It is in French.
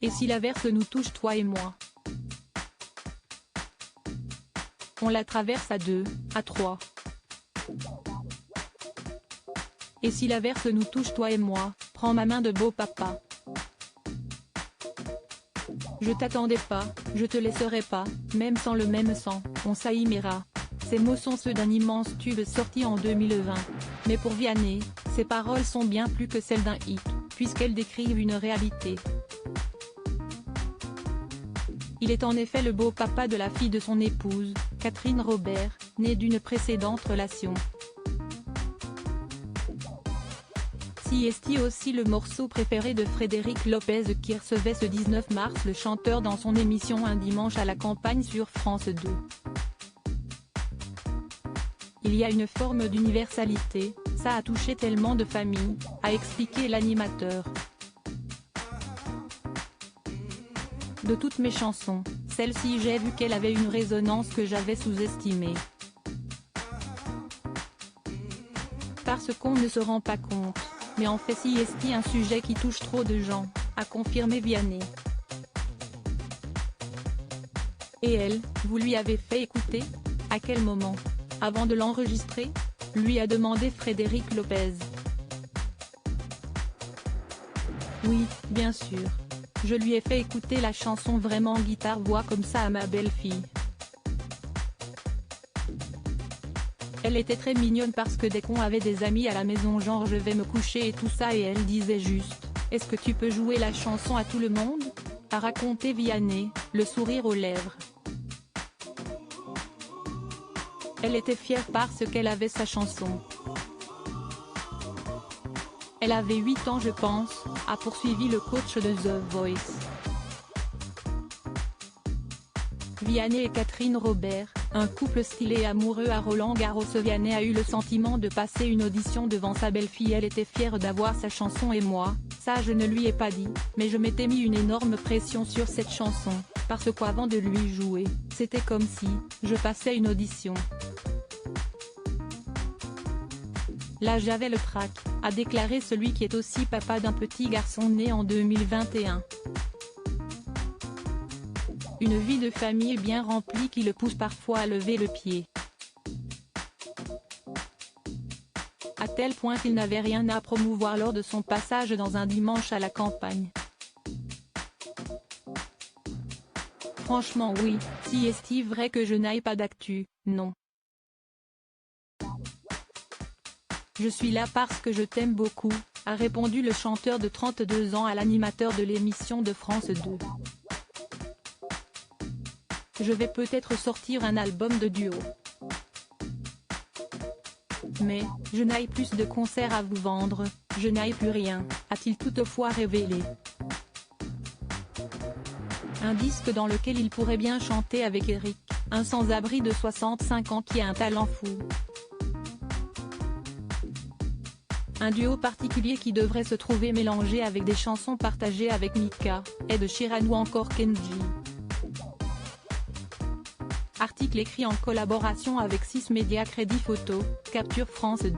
Et si l'averse nous touche toi et moi? On la traverse à 2, à 3. Et si l'averse nous touche toi et moi, prends ma main de beau papa. Je t'attendais pas, je te laisserai pas, même sans le même sang, on s'aimera. Ces mots sont ceux d'un immense tube sorti en 2020. Mais pour Vianney, ces paroles sont bien plus que celles d'un hit, puisqu'elles décrivent une réalité. Il est en effet le beau papa de la fille de son épouse, Catherine Robert, née d'une précédente relation. C'est aussi le morceau préféré de Frédéric Lopez qui recevait ce 19 mars le chanteur dans son émission Un dimanche à la campagne sur France 2. Il y a une forme d'universalité, ça a touché tellement de familles, a expliqué l'animateur. De toutes mes chansons, celle-ci j'ai vu qu'elle avait une résonance que j'avais sous-estimée. Parce qu'on ne se rend pas compte, mais en fait c'est un sujet qui touche trop de gens, a confirmé Vianney. Et elle, vous lui avez fait écouter? À quel moment? Avant de l'enregistrer? Lui a demandé Frédéric Lopez. Oui, bien sûr. Je lui ai fait écouter la chanson vraiment guitare-voix comme ça à ma belle-fille. Elle était très mignonne parce que dès qu'on avait des amis à la maison genre je vais me coucher et tout ça et elle disait juste, est-ce que tu peux jouer la chanson à tout le monde? A raconté Vianney, le sourire aux lèvres. Elle était fière parce qu'elle avait sa chanson. Elle avait 8 ans je pense, a poursuivi le coach de The Voice. Vianney et Catherine Robert, un couple stylé et amoureux à Roland-Garros. Vianney a eu le sentiment de passer une audition devant sa belle-fille. Elle était fière d'avoir sa chanson et moi, ça je ne lui ai pas dit, mais je m'étais mis une énorme pression sur cette chanson, parce qu'avant de lui jouer, c'était comme si, je passais une audition. Là j'avais le trac, a déclaré celui qui est aussi papa d'un petit garçon né en 2021. Une vie de famille bien remplie qui le pousse parfois à lever le pied. À tel point qu'il n'avait rien à promouvoir lors de son passage dans Un dimanche à la campagne. Franchement oui, si est-il vrai que je n'aille pas d'actu, non. Je suis là parce que je t'aime beaucoup, a répondu le chanteur de 32 ans à l'animateur de l'émission de France 2. Je vais peut-être sortir un album de duo. Mais, je n'ai plus de concerts à vous vendre, je n'ai plus rien, a-t-il toutefois révélé. Un disque dans lequel il pourrait bien chanter avec Eric, un sans-abri de 65 ans qui a un talent fou. Un duo particulier qui devrait se trouver mélangé avec des chansons partagées avec Mika, Ed Sheeran ou encore Kenji. Article écrit en collaboration avec 6 médias. Crédit photo, Capture France 2.